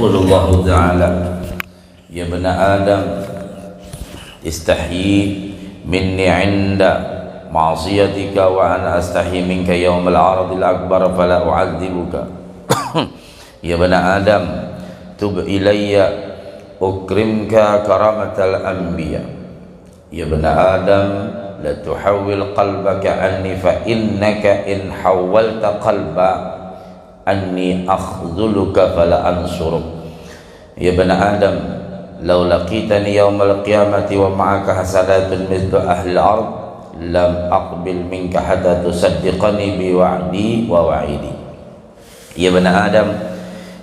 يقول الله تعالى يا ابن آدم استحيي مني عند معصيتك وأنا أستحي منك يوم العرض الأكبر فلا أعذبك يا ابن آدم تب إلي أكرمك كرامة الأنبياء يا ابن آدم لا تحول قلبك عني فإنك إن حولت قلبا أني أخذلك فلا أنصرك يا ابن آدم لو لقيتني يوم القيامة ومعك حسنات مثل أهل الأرض لم أقبل منك حتى تصدقني بوعدي ووعيدي يا ابن آدم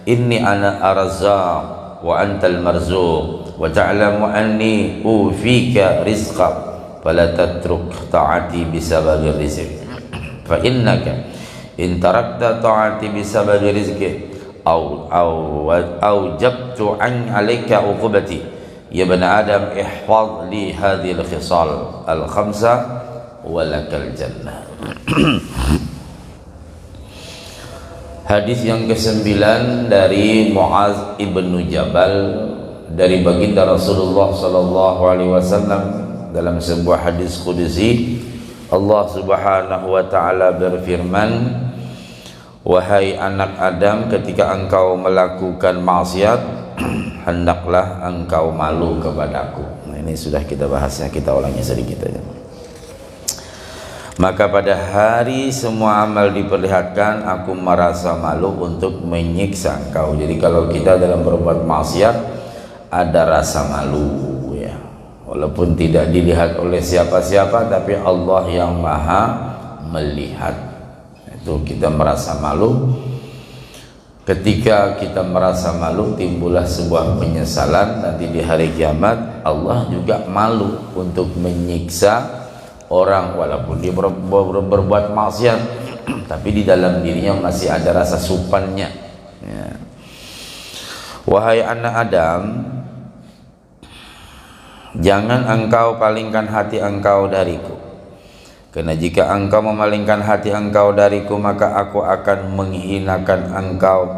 إني أنا الرزاق وأنت المرزوق وتعلم أني أوفيك رزقك فلا تترك طاعتي بسبب الرزق فإنك إن تركت طاعتي بسبب رزقك أوجبت عليك عقوبتي يا ابن آدم احفظ لي هذه الخصال الخمسة ولك الجنة. Hadis yang ke-9 dari Muaz ibnu Jabal dari baginda Rasulullah sallallahu alaihi wasallam dalam sebuah hadis qudsi Allah Subhanahu wa taala berfirman, wahai anak Adam, ketika engkau melakukan maksiat hendaklah engkau malu kepadaku. Nah, ini sudah kita bahasnya, kita ulangi sedikit aja. Maka pada hari semua amal diperlihatkan, aku merasa malu untuk menyiksa engkau. Jadi kalau kita dalam berbuat maksiat ada rasa malu ya. Walaupun tidak dilihat oleh siapa-siapa, tapi Allah yang maha melihat. Itu kita merasa malu. Ketika kita merasa malu, timbullah sebuah penyesalan. Nanti di hari kiamat Allah juga malu untuk menyiksa orang walaupun dia berbuat maksiat, tapi di dalam dirinya masih ada rasa supannya ya. Wahai anak Adam, jangan engkau palingkan hati engkau dariku, karena jika engkau memalingkan hati engkau dariku, maka aku akan menghinakan engkau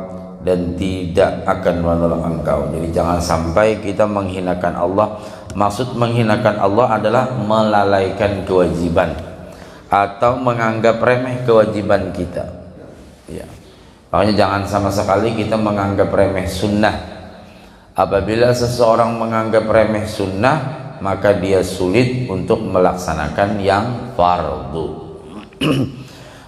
dan tidak akan menolong engkau. Jadi jangan sampai kita menghinakan Allah. Maksud menghinakan Allah adalah melalaikan kewajiban atau menganggap remeh kewajiban kita ya. Makanya jangan sama sekali kita menganggap remeh sunnah. Apabila seseorang menganggap remeh sunnah, maka dia sulit untuk melaksanakan yang fardu.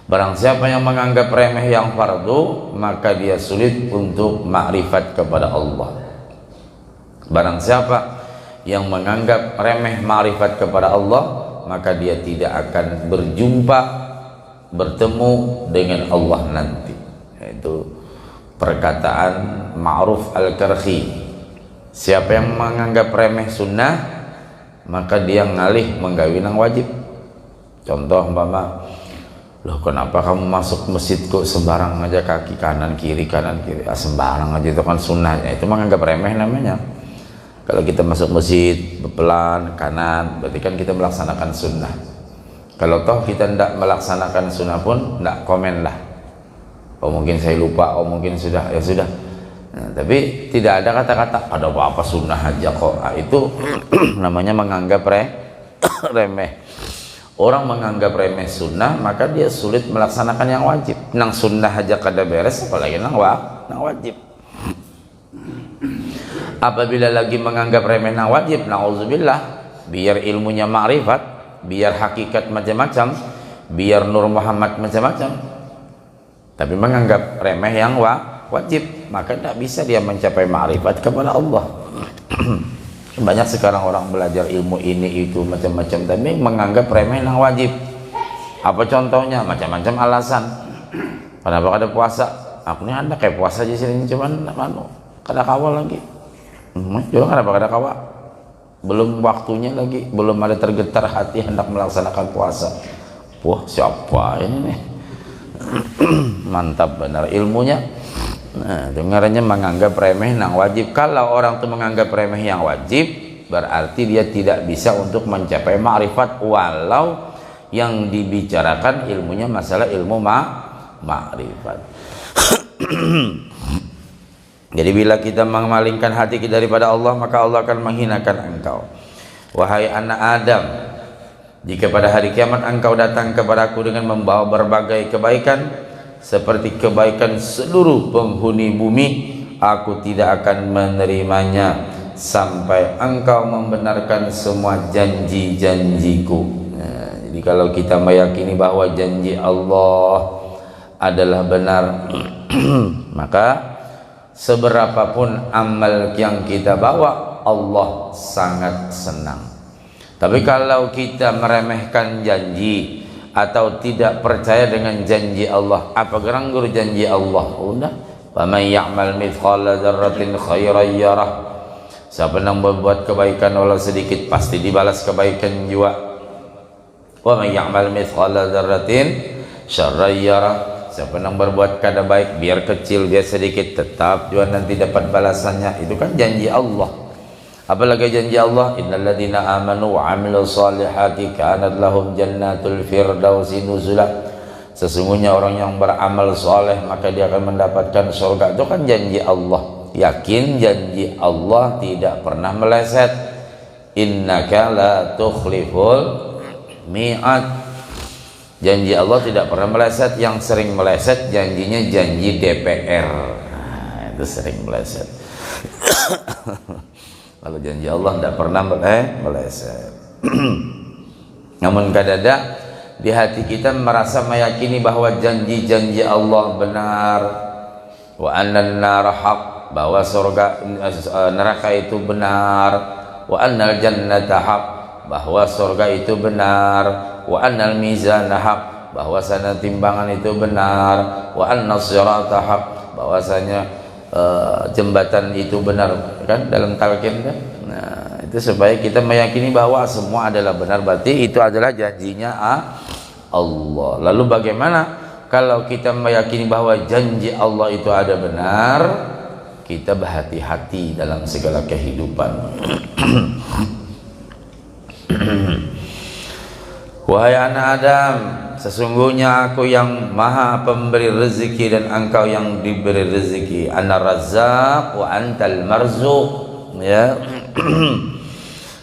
Barang siapa yang menganggap remeh yang fardu, maka dia sulit untuk makrifat kepada Allah. Barang siapa yang menganggap remeh makrifat kepada Allah, maka dia tidak akan bertemu dengan Allah nanti. Itu perkataan Ma'ruf Al-Karhi. Siapa yang menganggap remeh sunnah, maka dia ngalih menggawi nang wajib. Contoh umpama, loh kenapa kamu masuk masjid kok sembarang aja kaki kanan kiri sembarang aja, itu kan sunnahnya. Itu menganggap remeh namanya. Kalau kita masuk masjid pelan kanan, berarti kan kita melaksanakan sunnah. Kalau toh kita tidak melaksanakan sunnah pun tidak komen lah. Oh mungkin saya lupa, oh mungkin sudah, ya sudah. Nah, tapi tidak ada kata-kata ada apa-apa sunnah aja kok. Nah, itu namanya menganggap remeh. Orang menganggap remeh sunnah, maka dia sulit melaksanakan yang wajib. Nang sunnah aja kada beres, apalagi nang wajib. Apabila lagi menganggap remeh nang wajib, na'udzubillah, biar ilmunya ma'rifat, biar hakikat macam-macam, biar Nur Muhammad macam-macam, tapi menganggap remeh yang wajib, maka tidak bisa dia mencapai ma'rifat kepada Allah. Banyak sekarang orang belajar ilmu ini itu macam-macam, tapi menganggap remeh nang wajib. Apa contohnya? Macam-macam alasan. Kenapa ada puasa? Aku ini ada kayak puasa aja sini, cuman kada kawal lagi. Juga kenapa kada kawal? Belum waktunya lagi, belum ada tergetar hati hendak melaksanakan puasa. Wah siapa ini nih? Mantap benar ilmunya. Nah, dengarannya menganggap remeh yang wajib. Kalau orang itu menganggap remeh yang wajib, berarti dia tidak bisa untuk mencapai ma'rifat, walau yang dibicarakan ilmunya masalah ilmu ma'rifat. Jadi bila kita memalingkan hati kita daripada Allah, maka Allah akan menghinakan engkau. Wahai anak Adam, jika pada hari kiamat engkau datang kepadaku dengan membawa berbagai kebaikan seperti kebaikan seluruh penghuni bumi, aku tidak akan menerimanya sampai engkau membenarkan semua janji-janjiku. Nah, jadi kalau kita meyakini bahwa janji Allah adalah benar, maka seberapapun amal yang kita bawa, Allah sangat senang. Tapi kalau kita meremehkan janji atau tidak percaya dengan janji Allah, apa geranggur janji Allah? Udah, faman ya'mal mithqala dzarratin khairan yarah. Siapa yang berbuat kebaikan walau sedikit, pasti dibalas kebaikan juga. Wa man ya'mal mithqala dzarratin syarran yarah. Siapa yang berbuat kada baik, biar kecil, biar sedikit, tetap juga nanti dapat balasannya. Itu kan janji Allah. Apalagi janji Allah, innalladzina amanu wa amilus solihati kanat lahum jannatul firdausi nuzula. Sesungguhnya orang yang beramal soleh maka dia akan mendapatkan surga. Itu kan janji Allah. Yakin janji Allah tidak pernah meleset. Innaka la tukhliful mi'ad. Janji Allah tidak pernah meleset. Yang sering meleset janjinya janji DPR. Nah, itu sering meleset. Kalau janji Allah tidak pernah meleset. Namun kadang-kadang di hati kita merasa meyakini bahwa janji-janji Allah benar. Wa annan nar haq, bahwa surga neraka itu benar. Wa annal jannata haq, bahwa surga itu benar. Wa annal mizana haq, bahwasanya timbangan itu benar. Wa annas sirata haq, bahwasanya jembatan itu benar, kan dalam talqin kan. Nah, itu supaya kita meyakini bahwa semua adalah benar, berarti itu adalah janjinya Allah. Lalu bagaimana kalau kita meyakini bahwa janji Allah itu ada benar, kita berhati-hati dalam segala kehidupan. Wahai anak Adam, sesungguhnya aku yang maha pemberi rezeki dan engkau yang diberi rezeki. Ana razzaq wa antal marzuq, ya.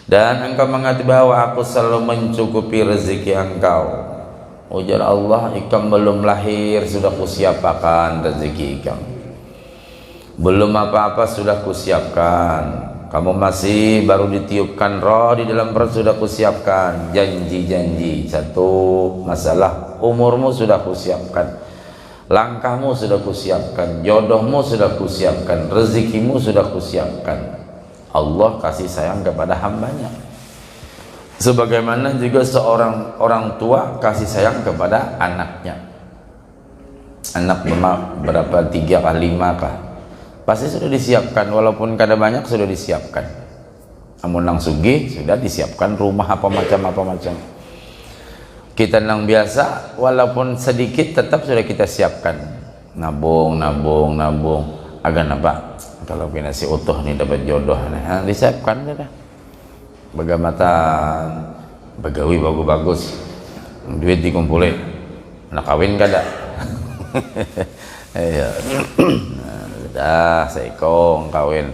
Dan engkau mengerti bahwa aku selalu mencukupi rezeki engkau. Ujar Allah, ikam belum lahir sudah kusiapkan rezeki ikam. Belum apa-apa sudah kusiapkan. Kamu masih baru ditiupkan roh di dalam perut, sudah kusiapkan janji-janji. Satu masalah umurmu sudah kusiapkan, langkahmu sudah kusiapkan, jodohmu sudah kusiapkan, rezekimu sudah kusiapkan. Allah kasih sayang kepada hambanya. Sebagaimana juga seorang orang tua kasih sayang kepada anaknya. Anak berapa, 3 kah 5 kah, pasti sudah disiapkan, walaupun kada banyak sudah disiapkan. Amun nang sugih sudah disiapkan rumah apa macam. Kita nang biasa walaupun sedikit tetap sudah kita siapkan. Nabung. Agan apa? Kalau kena si utuh nih dapat jodoh, nah, disiapkan dah. Begamatan, begawi bagus-bagus, duit dikumpulin, nak kawin kada? Iya. Dah seikong kawin,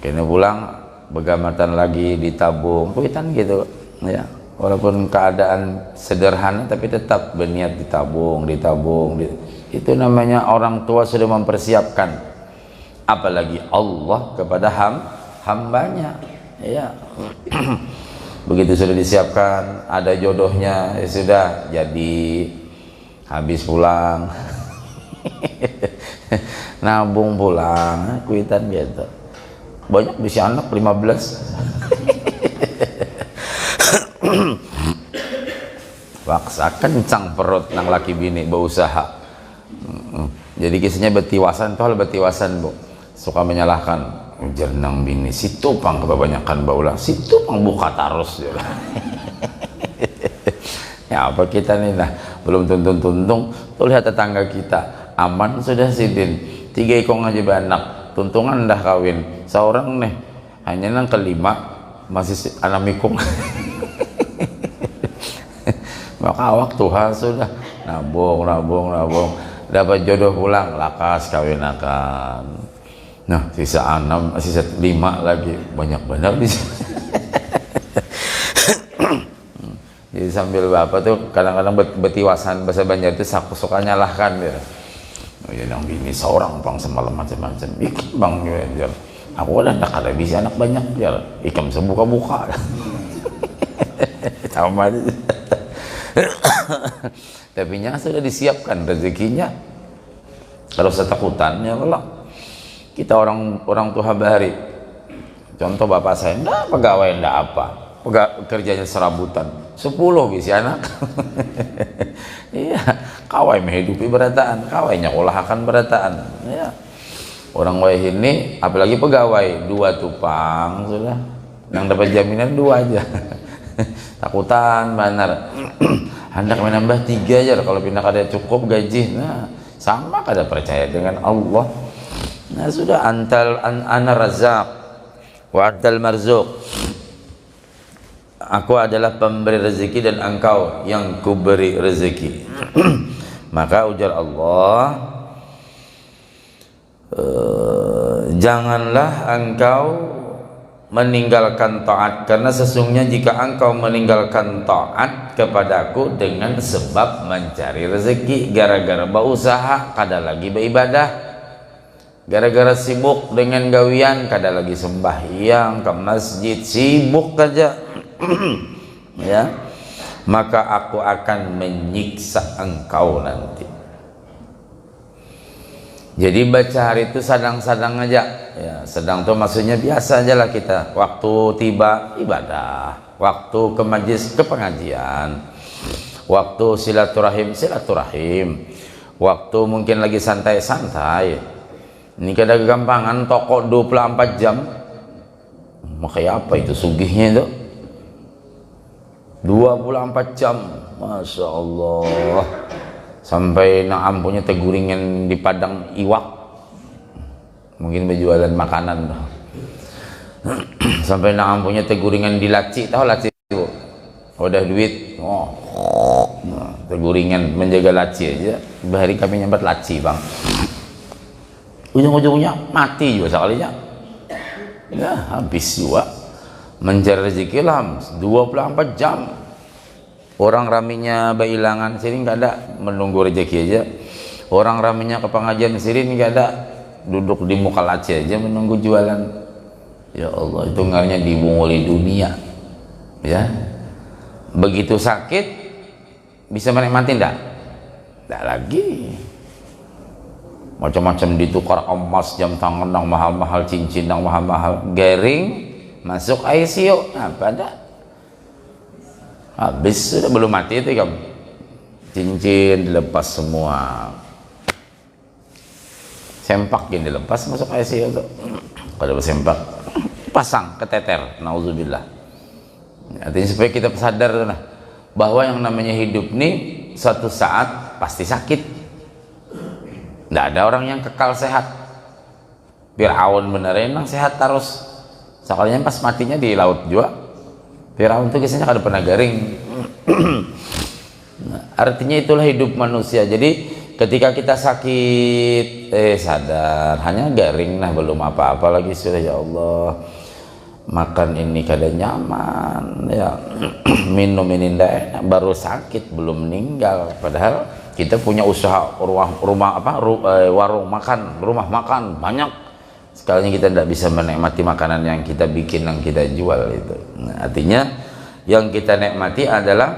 kena pulang begamatan lagi, ditabung, kuitan gitu ya. Walaupun keadaan sederhana tapi tetap berniat ditabung. Itu namanya orang tua sudah mempersiapkan. Apalagi Allah kepada hambanya, ya. Begitu sudah disiapkan, ada jodohnya, ya sudah jadi, habis pulang. Nabung pulang, kuitan gitu. Banyak bisa anak 15. Paksa kencang perut nang laki bini berusaha. Jadi kisahnya betiwasan tuh, betiwasan bu suka menyalahkan jernang bini, si tupang kebanyakan baulah, si tupang buka tarus. Ya apa kita nih, nah belum tuntung tuh lihat tetangga kita aman sudah sidin 3 ekong aja beranak, tuntungan dah kawin seorang nih, hanya nang kelima masih anak mikung. Maka waktu sudah nabung, dapat jodoh pulang, lakas kawin akan. Nah, sisa 6, sisa 5 lagi, banyak benar di sini. Jadi sambil bapak tuh kadang-kadang betiwasan bahasa Banjar itu suka nyalahkan dia. Oh ya yang bini seorang bang semalam macam-macam. Ikan bang ya. Aku udah tak ada bisa anak banyak ya. Ikan sebuka-buka. Sama aja. Tapi nya sudah disiapkan rezekinya. Kalau setakutan ya Allah. Kita orang tua bahari. Contoh bapak saya, enggak pegawai enggak apa. Kerjanya serabutan. 10 bisa anak. Iya, kawai menghidupi berataan, kawainya olahakan berataan. Ya. Orang wae ini apalagi pegawai 2 tupang sudah. Yang dapat jaminan 2 aja. Takutan benar. Hendak menambah 3 aja kalau pindah kada cukup gaji. Nah, sama kada percaya dengan Allah. Nah, sudah ana razzaq wa antal marzuq. Aku adalah pemberi rezeki dan engkau yang kuberi rezeki. Maka ujar Allah, janganlah engkau meninggalkan taat, karena sesungguhnya jika engkau meninggalkan taat kepadaku dengan sebab mencari rezeki, gara-gara berusaha kada lagi beribadah, gara-gara sibuk dengan gawian kada lagi sembahyang ke masjid, sibuk aja. Ya, maka aku akan menyiksa engkau nanti. Jadi baca hari itu sadang-sadang aja ya, sedang tuh maksudnya biasa aja lah kita. Waktu tiba ibadah, waktu ke majlis ke pengajian, waktu silaturahim, waktu mungkin lagi santai-santai. Ini kada kegampangan toko 24 jam. Makanya apa itu sugihnya itu? 24 jam, Masya Allah. Sampai naam punya teguringan di Padang Iwak, mungkin berjualan makanan. Sampai naam punya teguringan di Laci, tahu Laci itu? Udah duit, teguringan menjaga Laci aja. Bahari kami nyambat Laci bang, ujung-ujungnya mati juga sekalinya. Ya habis juga. Mencari rezeki lah 24 jam. Orang raminya bailangan sini nggak ada, menunggu rezeki aja. Orang raminya ke pengajian sini nggak ada, duduk di muka laci aja menunggu jualan. Ya Allah, itu ngarnya dibunguli dunia. Ya, begitu sakit bisa menikmati ndak? Ndak lagi. Macam-macam ditukar emas, jam tangan yang mahal-mahal, cincin yang mahal-mahal, garing. Masuk ICU, apa dah? Habis sudah, belum mati itu kan? Cincin dilepas semua, sempak yang dilepas masuk ICU tuh. Kalau sempak pasang keteter, nauzubillah. Artinya supaya kita sadar nah, bahwa yang namanya hidup nih suatu saat pasti sakit. Tidak ada orang yang kekal sehat. Fir'aun beneran emang sehat terus. Sekalinya pas matinya di laut juga. Firaun itu biasanya kada pernah garing. Nah, artinya itulah hidup manusia. Jadi ketika kita sakit, sadar hanya garing, nah belum apa-apa lagi sudah. Ya Allah, makan ini kada nyaman, ya minum ini ndak enak, baru sakit belum meninggal. Padahal kita punya usaha warung makan, rumah makan banyak. Sekalinya kita tidak bisa menikmati makanan yang kita bikin, yang kita jual itu. Nah, artinya yang kita nikmati adalah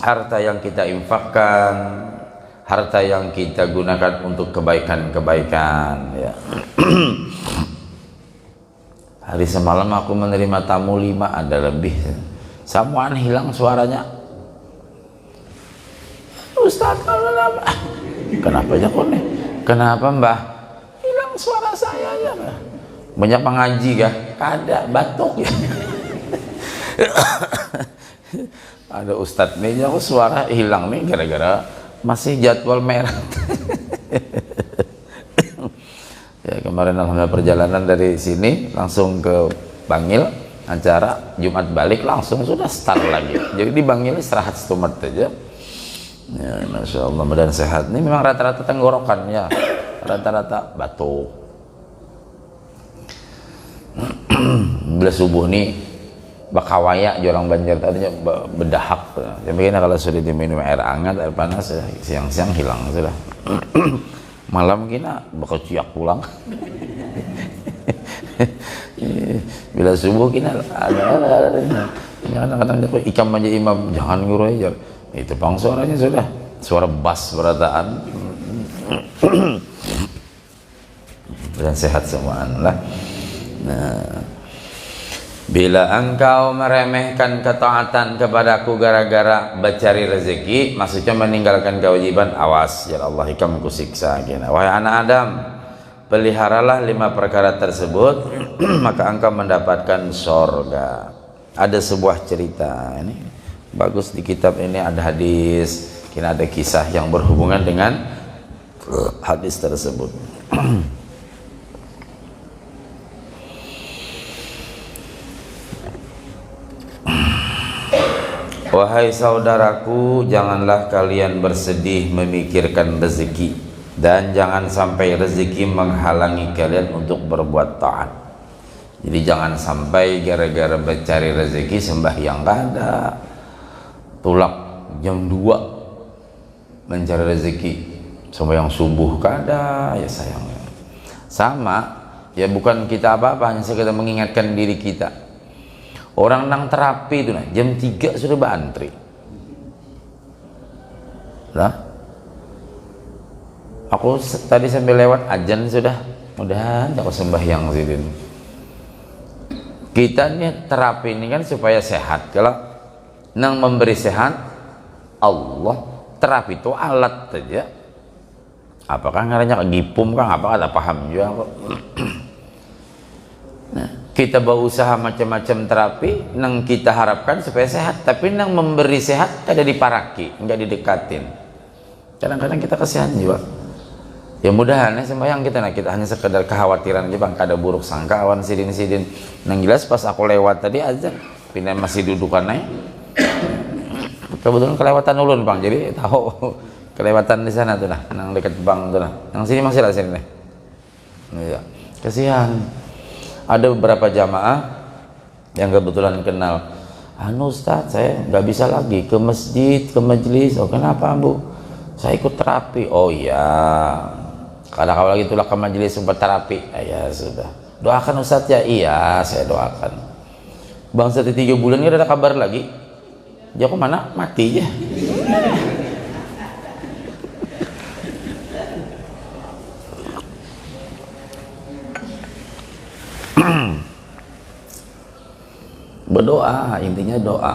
harta yang kita infakkan, harta yang kita gunakan untuk kebaikan-kebaikan. Ya. Hari semalam aku menerima tamu 5, ada lebih. Samuan hilang suaranya. Ustaz, kenapa ya kok nih? Kenapa mbah? Suara saya ya, banyak mengaji kah? Kada, batuk ya. Ada ustadz nih, aku suara hilang nih gara-gara masih jadwal merah. Ya kemarin alhamdulillah perjalanan dari sini langsung ke Bangil, acara Jumat balik langsung sudah start lagi. Jadi di Bangil istirahat setumat aja. Ya, Masya Allah, badan sehat. Ini memang rata-rata tenggorokan ya. Rata-rata batuk. bila subuh nih bakawaya orang Banjar tadinya bedahak. Jadi kalau sudah diminum air hangat, air panas, siang-siang hilang sudah. Malam kita bakal ciak pulang. Bila subuh kita ada kadang-kadang ikan manja imam jangan ngurus aja. Itu bang suaranya sudah suara bass berataan. Dan sehat semua lah. Nah, bila engkau meremehkan ketaatan kepadaku gara-gara mencari rezeki, maksudnya meninggalkan kewajiban, awas ya Allah ikam kusiksa. Wahai anak Adam, peliharalah 5 perkara tersebut, maka engkau mendapatkan sorga. Ada sebuah cerita ini bagus di kitab ini, ada hadis, kini ada kisah yang berhubungan dengan hadis tersebut. Wahai saudaraku, janganlah kalian bersedih memikirkan rezeki, dan jangan sampai rezeki menghalangi kalian untuk berbuat taat. Jadi jangan sampai gara-gara mencari rezeki sembahyang nggak ada, tulak jam 2 mencari rezeki, sembahyang subuh nggak ada, ya sayangnya. Sama, ya bukan kita apa-apa, hanya sekedar mengingatkan diri kita. Orang nang terapi itu nah, jam 3 sudah berantri. Lah, aku tadi sambil lewat ajan sudah, udah aku sembahyang sidin. Kita nih terapi ini kan supaya sehat. Kalau nang memberi sehat Allah, terapi itu alat saja. Apakah ngaranya gipum kan apa ada paham juga kok. Nah, kita berusaha macam-macam terapi nang kita harapkan supaya sehat, tapi nang memberi sehat ada diparaki, enggak didekatin. Kadang-kadang kita kasihan juga. Ya mudahan sembahyang kita hanya sekedar kekhawatiran aja bang, kada buruk sangka awan sidin-sidin. Nang jelas pas aku lewat tadi azan, pindah masih dudukan naik. Kebetulan kelewatan ulun bang, jadi tahu kelewatan di sana tuh nah, nang dekat bang tuh nah. Nang sini masih lah sini nih. Iya, kasihan. Ada beberapa jamaah yang kebetulan kenal, anu Ustaz saya nggak bisa lagi ke masjid, ke majelis. Oh kenapa Bu? Saya ikut terapi. Oh iya, kalau kau lagi tulah ke majelis sempat terapi. Ya sudah, doakan Ustaz ya. Iya saya doakan. Bang satu 3 bulan nggak ada kabar lagi. Dia kok mana? Mati ya. Berdoa, intinya doa.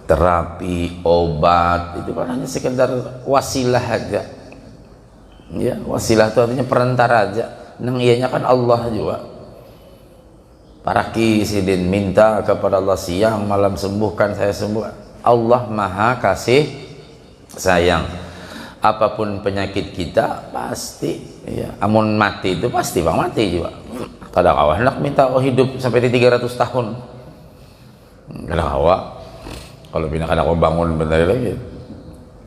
Terapi, obat itu kan hanya sekedar wasilah aja. Ya, wasilah itu artinya perantara aja. Nang ianya kan Allah juga. Paraki sidin minta kepada Allah siang malam sembuhkan saya sembuh. Allah Maha kasih sayang. Apapun penyakit kita pasti ya. Amun mati itu pasti bang mati juga. Kadang awak hendak minta hidup sampai 300 tahun. Kadang awak kalau pindah kadang awak bangun bentar lagi.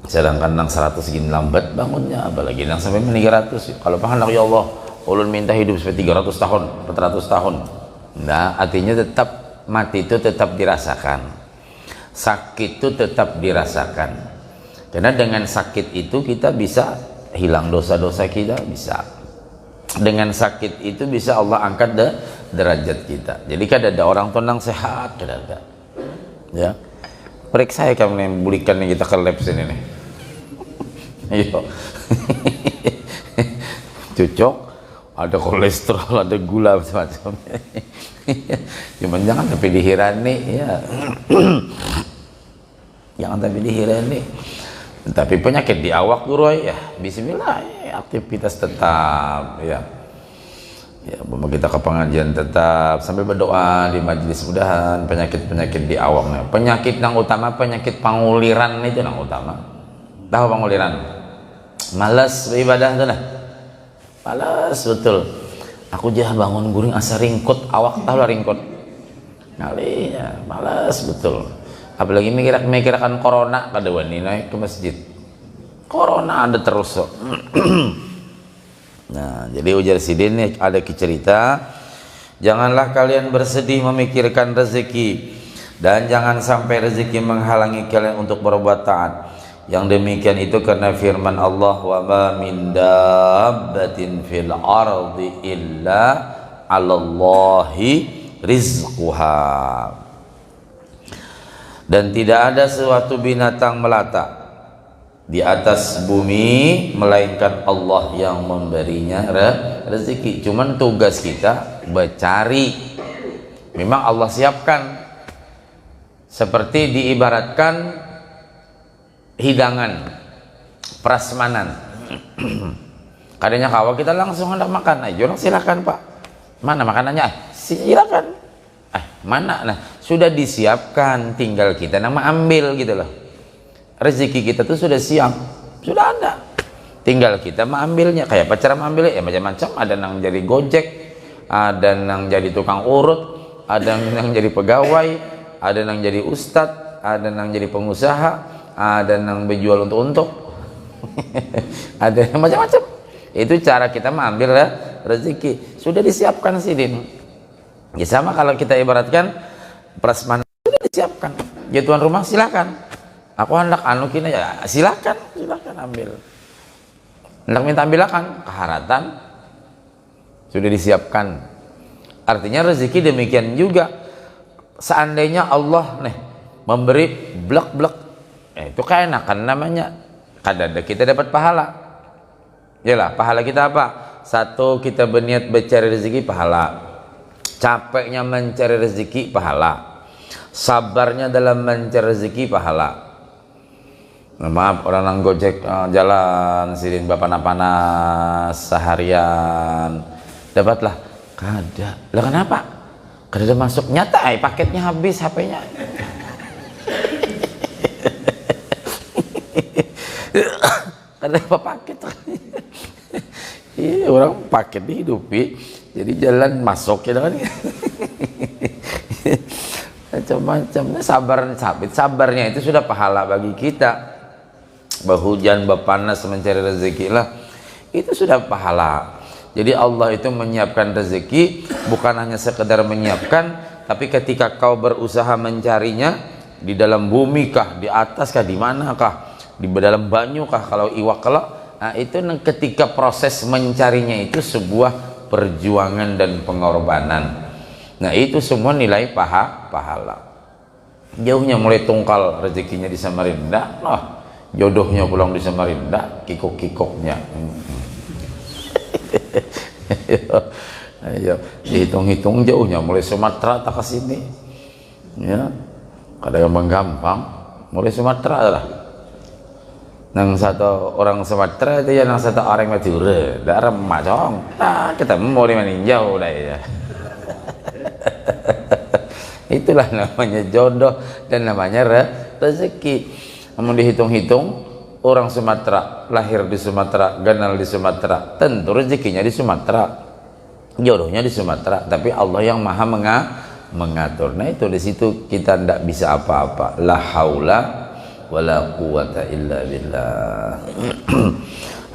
Sedangkan nang 100 gini lambat bangunnya, apalagi nang sampai 300. Kalau hendak ya Allah, ulun minta hidup sampai 300 tahun, 400 tahun. Nah, artinya tetap mati itu tetap dirasakan. Sakit itu tetap dirasakan. Karena dengan sakit itu kita bisa hilang dosa-dosa kita, bisa. Dengan sakit itu bisa Allah angkat derajat kita. Jadi kan ada orang tenang sehat, ada. Ya, periksa ya kamu yang bulikan yang kita ke lab sini nih. Ayo, cocok. Ada kolesterol, ada gula macam-macam. Cuman jangan tapi dihirani ya. Jangan tapi dihirani. Tapi penyakit di awak guru ya, bismillah ya, aktivitas tetap ya. Ya, kita ke pengajian tetap sambil berdoa di majelis, mudahan penyakit-penyakit di awaknya. Penyakit yang utama penyakit panguliran itu yang utama. Tahu panguliran? Malas beribadah tuh nah. Malas betul. Aku jah bangun guring asa ringkot, awak tahu lah ringkot. Kali ya, malas betul. Apalagi mikirkan corona kada wani naik ke masjid. Corona ada terus so. Nah, jadi ujar sidin nih ada cerita Janganlah kalian bersedih memikirkan rezeki, dan jangan sampai rezeki menghalangi kalian untuk berbuat taat. Yang demikian itu karena firman Allah, wa ma min dabbatin fil ardi illa 'alallahi rizquha. Dan tidak ada suatu binatang melata di atas bumi melainkan Allah yang memberinya rezeki. Cuman tugas kita mencari. Memang Allah siapkan, seperti diibaratkan hidangan prasmanan. Kadangnya kawa kita langsung hendak makan, ayo silakan Pak, mana makanannya, silakan, mana, nah sudah disiapkan, tinggal kita nama ambil gitu loh. Rezeki kita tuh sudah siap, sudah ada, tinggal kita mengambilnya. Kayak pacaran mengambilnya ya macam-macam, ada yang jadi gojek, ada yang jadi tukang urut, ada yang jadi pegawai, ada yang jadi ustadz, ada yang jadi pengusaha, ada yang berjual untuk ada yang macam-macam. Itu cara kita mengambil rezeki, sudah disiapkan sih Din. Ya sama kalau kita ibaratkan prasmanan, sudah disiapkan. Ya tuan rumah silakan, aku hendak anukin ya silakan ambil. Hendak minta ambilakan keharatan, sudah disiapkan. Artinya rezeki demikian juga. Seandainya Allah nih memberi blek-blek, itu keenakan namanya. Kadang kita dapat pahala. Yalah, pahala kita apa? Satu, kita berniat mencari rezeki, pahala. Capeknya mencari rezeki, pahala. Sabarnya dalam mencari rezeki, pahala. Nah, maaf orang nang gojek jalan sidin panas seharian dapatlah kada. Lah kenapa? Kada masuk nyata paketnya habis HP-nya. Kada apa paket. Iya, orang paket dihidupi jadi jalan masuk ya kan. Macam-macamnya sabarnya itu sudah pahala bagi kita. Berhujan, berpanas mencari rezeki lah, itu sudah pahala. Jadi Allah itu menyiapkan rezeki bukan hanya sekedar menyiapkan, tapi ketika kau berusaha mencarinya di dalam bumi kah, di atas kah, di mana kah, di dalam banyu kah, kalau iwak kelak, nah itu ketika proses mencarinya itu sebuah perjuangan dan pengorbanan. Nah itu semua nilai pahala. Jauhnya mulai tungkal rezekinya di Samarinda, jodohnya pulang di Samarinda, kikok-kikoknya. Ayo dihitung-hitung jauhnya mulai Sumatera tak ke sini. Ya. Kadang gampang mulai Sumatera lah. Nang satu orang Sumatera itu ya nang satu orang Madura, darah macong. Ketemu mau di meninjau dah ya. Itulah namanya jodoh dan namanya rezeki. Namun dihitung-hitung, orang Sumatera, lahir di Sumatera, ganal di Sumatera, tentu rezekinya di Sumatera, jodohnya di Sumatera, tapi Allah yang maha mengatur. Nah itu di situ kita tidak bisa apa-apa. La haula wala quwata illa billah.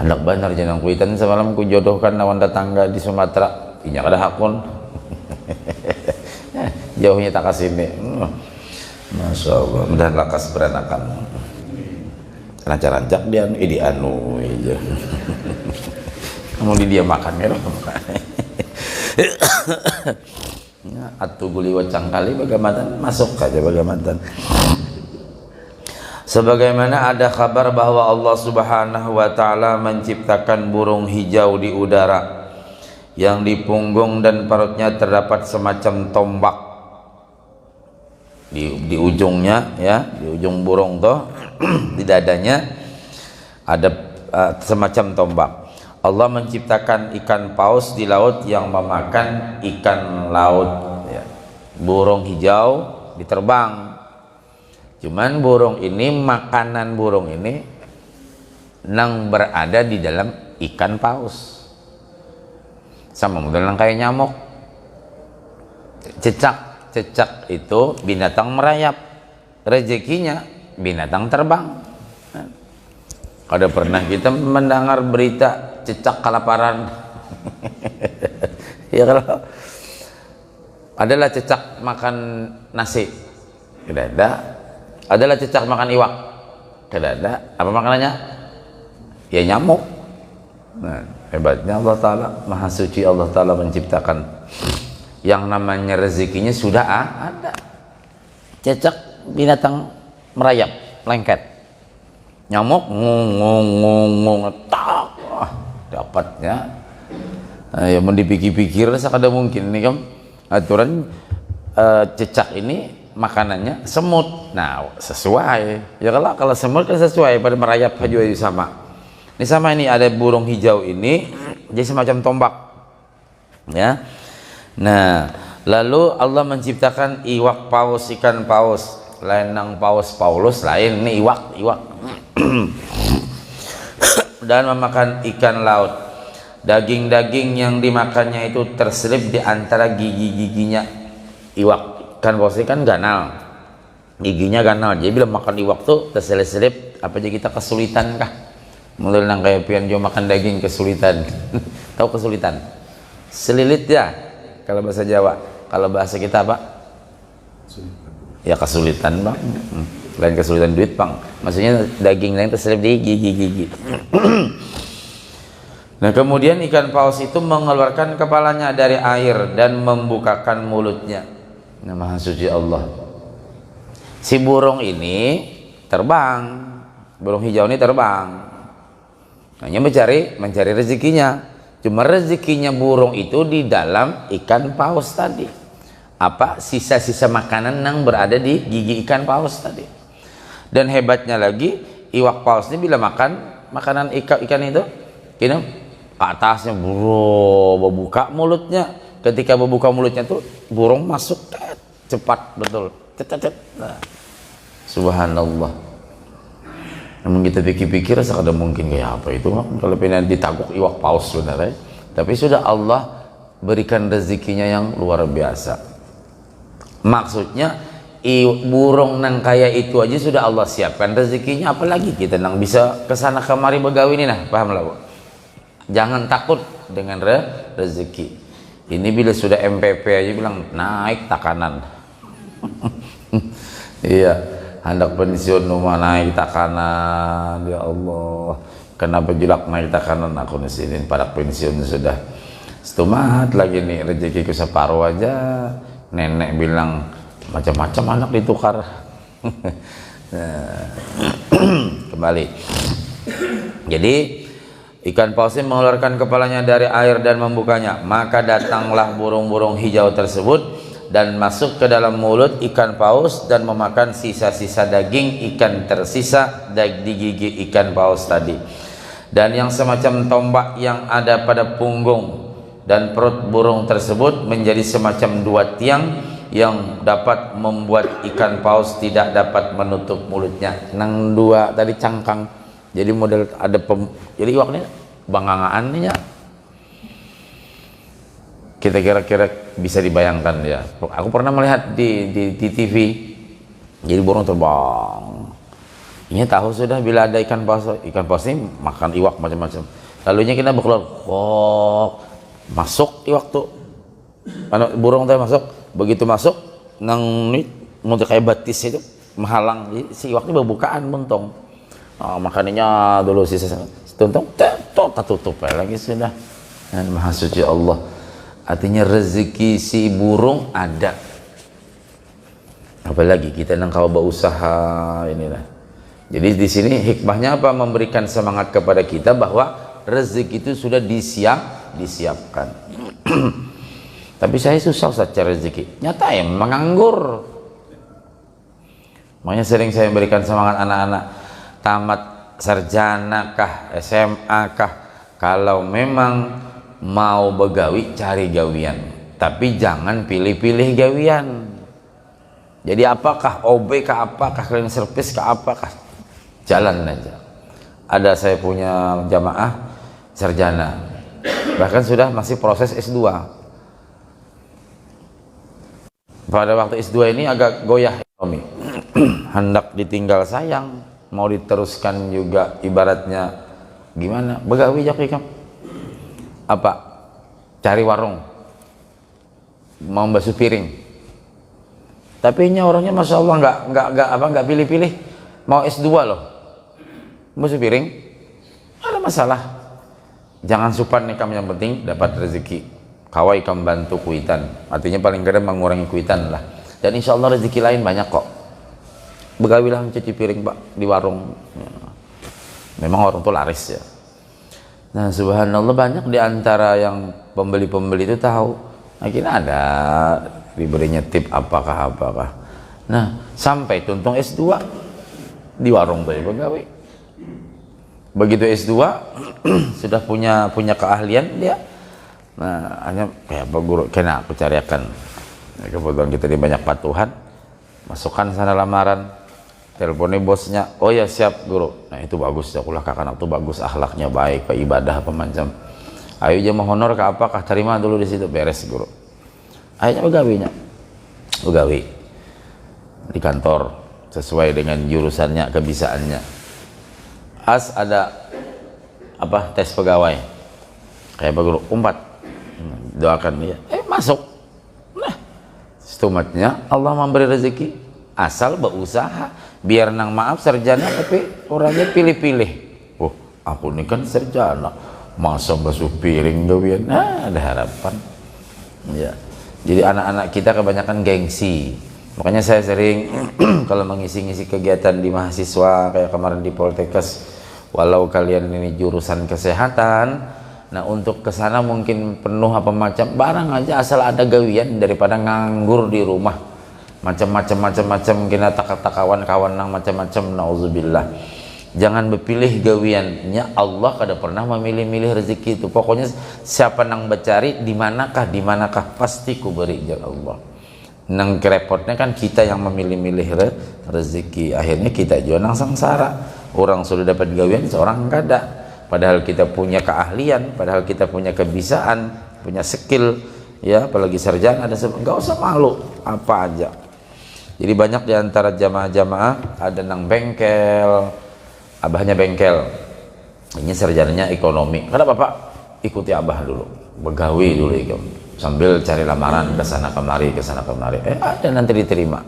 Anak benar jenang kuitan semalam ku jodohkan lawan tetangga di Sumatera, inya kada hakun. Jauhnya tak kasih ini. Masya Allah, mudah lakas beranakan. Rancak-rancak dia ini anu aja. Kamu di dia makan ya. Atu guli wacang kali bagaimana masuk aja bagaimana. Sebagaimana ada kabar bahwa Allah Subhanahu wa taala menciptakan burung hijau di udara yang di punggung dan perutnya terdapat semacam tombak di ujungnya ya, di ujung burung toh di dadanya ada semacam tombak. Allah menciptakan ikan paus di laut yang memakan ikan laut ya. Burung hijau diterbang, cuman burung ini, makanan burung ini nang berada di dalam ikan paus, sama model kayak nyamuk. Cecak itu binatang merayap, rezekinya binatang terbang. Ada pernah kita mendengar berita cecak kelaparan? Ya kalau Adalah cecak makan nasi? Tidak ada. Adalah cecak makan iwak? Tidak ada. Apa makanannya? Ya nyamuk. Nah, hebatnya Allah Ta'ala, Maha Suci Allah Ta'ala menciptakan yang namanya rezekinya sudah ada. Cecak binatang merayap, lengket. Nyamuk ngung tak dapatnya. Ya mau dipikir-pikir sekadar mungkin ini kan aturan cecak ini makanannya semut. Nah, sesuai. Ya kalau semut kan sesuai pada merayap juga sama. Ini sama, ini ada burung hijau ini jadi semacam tombak. Ya. Nah, lalu Allah menciptakan iwak paus, ikan paus, lenang paus Paulus lain, ini iwak. Dan memakan ikan laut. Daging-daging yang dimakannya itu terselip di antara gigi-giginya iwak. Ikan paus ini kan ganal, giginya ganal, jadi bila makan iwak tuh terselip-selip. Apa aja kita kesulitan kah? Mulai nang kayak pian jo makan daging kesulitan. Tahu kesulitan? Selilit ya kalau bahasa Jawa. Kalau bahasa kita apa? Ya kesulitan bang. Lain kesulitan duit bang. Maksudnya daging lain terselip di gigi-gigi. Nah, kemudian ikan paus itu mengeluarkan kepalanya dari air dan membukakan mulutnya. Nah, Maha Suci Allah. Si burung ini terbang, burung hijau ini terbang. Hanya mencari rezekinya. Cuma rezekinya burung itu di dalam ikan paus tadi. Apa? Sisa-sisa makanan yang berada di gigi ikan paus tadi. Dan hebatnya lagi, iwak paus ini bila makan makanan ikan itu, atasnya burung membuka mulutnya. Ketika membuka mulutnya tuh burung masuk cepat betul. Nah, subhanallah. Namun kita pikir-pikir sekadar mungkin kayak apa itu kalau pengen ditaguk iwak paus sebenarnya. Tapi sudah Allah berikan rezekinya yang luar biasa. Maksudnya burung nang kaya itu aja sudah Allah siapkan rezekinya, apalagi kita nang bisa kesana kemari begawi ini, nah paham lah Bu? Jangan takut dengan rezeki ini. Bila sudah MPP aja bilang naik takanan. Iya, hendak pensiun rumah naik takanan. Ya Allah, kenapa julak naik takanan aku di sini pada pensiun sudah setumat lagi nih rezekiku separuh aja. Nenek bilang macam-macam anak ditukar. Kembali. Jadi ikan paus ini mengeluarkan kepalanya dari air dan membukanya. Maka datanglah burung-burung hijau tersebut dan masuk ke dalam mulut ikan paus dan memakan sisa-sisa daging ikan tersisa di gigi ikan paus tadi. Dan yang semacam tombak yang ada pada punggung dan perut burung tersebut menjadi semacam dua tiang yang dapat membuat ikan paus tidak dapat menutup mulutnya. Nang dua tadi cangkang. Jadi model ada jadi iwaknya bangangaan nya. Kita kira-kira bisa dibayangkan ya. Aku pernah melihat di TV. Jadi burung terbang. Ini tahu sudah bila ada ikan paus ini makan iwak macam-macam. Lalunya kita berkeluar, masuk iwak tuh. Burung tadi masuk. Begitu masuk nang ini mau kayak batis itu menghalang. Jadi si iwak ini berbukaan buntung. Makanannya dulu sisa tuntung tutup lagi sudah. Dan Maha Suci Allah. Artinya rezeki si burung ada. Apalagi kita nang kau berusaha inilah. Jadi di sini hikmahnya apa? Memberikan semangat kepada kita bahwa rezeki itu sudah disiapkan. Tapi saya susah cari rezeki. Nyata ya menganggur. Makanya sering saya berikan semangat anak-anak tamat sarjana kah, SMA kah, kalau memang mau begawi cari gawian, tapi jangan pilih-pilih gawian. Jadi apakah OB kah, apakah cleaning service kah, apakah, jalan aja. Ada saya punya jamaah sarjana, bahkan sudah masih proses S2. Pada waktu S2 ini agak goyah ekonomi. Hendak ditinggal sayang, mau diteruskan juga ibaratnya gimana? Begawi jok ikam. Apa? Cari warung. mau basuh piring. Tapi ini orangnya masya Allah nggak pilih-pilih, mau S2 loh, basuh piring, ada masalah. Jangan supan nih kamu, yang penting dapat rezeki. Kawai kamu bantu kuitan, artinya paling kadang mengurangi kuitan lah. Dan insya Allah rezeki lain banyak kok. Begawilah mencuci piring Pak di warung. Memang orang tuh laris ya. Nah subhanallah, banyak diantara yang pembeli-pembeli itu tahu. Akhirnya ada diberinya tip apakah. Nah sampai tuntung S2 di warung tuh pegawai. Begitu S2 sudah punya keahlian dia. Nah hanya kayak apa guru, kena aku cariakan. Kebetulan kita di banyak patuhan, masukkan sana lamaran, teleponnya bosnya, oh ya siap guru. Nah itu bagus, akulah kakak anak tuh bagus, akhlaknya baik, pak ibadah apa macam. Ayo aja mau honor ke apakah, terima dulu di situ, beres guru. Akhirnya begawi di kantor sesuai dengan jurusannya, kebisaannya. Ada apa tes pegawai, kayak apa guru, umpat, doakan dia, masuk. Nah setumatnya Allah memberi rezeki, asal berusaha. Biar nang maaf sarjana tapi orangnya pilih-pilih. Oh aku ini kan sarjana, masa basuh piring gawian? Nah ada harapan ya. Jadi anak-anak kita kebanyakan gengsi, makanya saya sering kalau mengisi-ngisi kegiatan di mahasiswa kayak kemarin di Poltekkes, walau kalian ini jurusan kesehatan, nah untuk kesana mungkin penuh apa macam barang aja, asal ada gawian daripada nganggur di rumah macam-macam kena kawan nang macam-macam, nauzubillah. Jangan berpilih gawiannya, Allah kada pernah memilih-milih rezeki itu. Pokoknya siapa nang bercari di manakah pasti ku beri jar Allah. Nang kerepotnya kan kita yang memilih-milih rezeki, akhirnya kita juga nang sengsara. Orang sudah dapat gawian, seorang kada, padahal kita punya keahlian, padahal kita punya kebisaan, punya skill ya, apalagi sarjana, nggak usah malu apa aja. Jadi banyak diantara jamaah-jamaah ada nang bengkel, abahnya bengkel, ini sarjananya ekonomi. Kenapa Pak? Ikuti abah dulu, begawi dulu ikut, sambil cari lamaran ke sana kemari. Ada nanti diterima.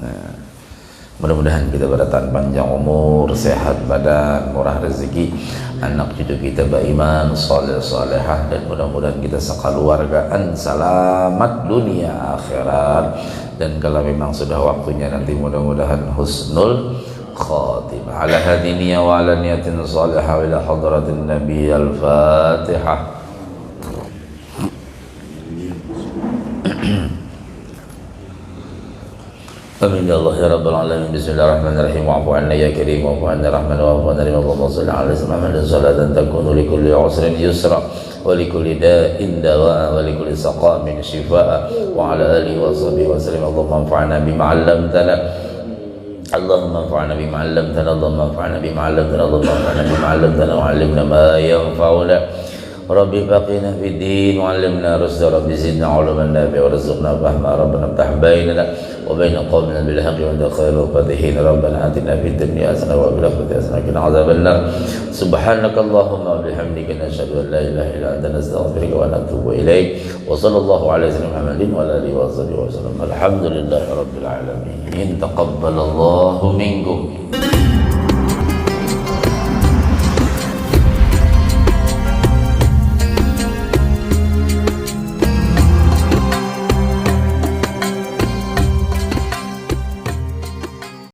Nah, mudah-mudahan kita bertahan panjang umur, sehat badan, murah rezeki, anak cucu kita beriman, saleh-salehah, dan mudah-mudahan kita sekeluargaan selamat dunia akhirat. Dan kalau memang sudah waktunya nanti mudah-mudahan husnul khatimah. Ala hadiniya wa ala niyatin salihah ila hadratin nabi. Al-Fatihah. Amin ya Allah ya Rabbal Alamin. Bismillahirrahmanirrahim. Wa'fu anna ya karim, wa'fu anna rahman, wa'fu anna Allahumma salli ala sayyidina salatan takunu li kulli usrin yusra wa li kulli da'in dawa wa li kulli saqamin shifaa wa ala alihi wa sahbihi wa sallam. Allahumma anfa'na bima 'allamtana, Allahumma anfa'na bima 'allamtana, Allahumma anfa'na bima 'allamtana, Allahumma anfa'na bima 'allamtana wa 'allimna ma yanfa'una. Rabbi baqina fid din wa 'allimna rusda, Rabbi zidna 'ilman nafi'a warzuqna fahma, Rabbana iftah bainana wa baina qawmina bil haqqi wa anta khairul fatihin. Rabbana atina fid dunya hasanah wa fil akhirati hasanah wa qina adzabannar. Subhanaka Allahumma wa bihamdika nashhadu an la ilaha illa anta nastaghfiruka wa natubu ilaik. Wa sallallahu ala sayyidina Muhammadin wa ala alihi wa sahbihi wa sallam. Alhamdulillahi rabbil alamin. Taqabbalallahu minkum.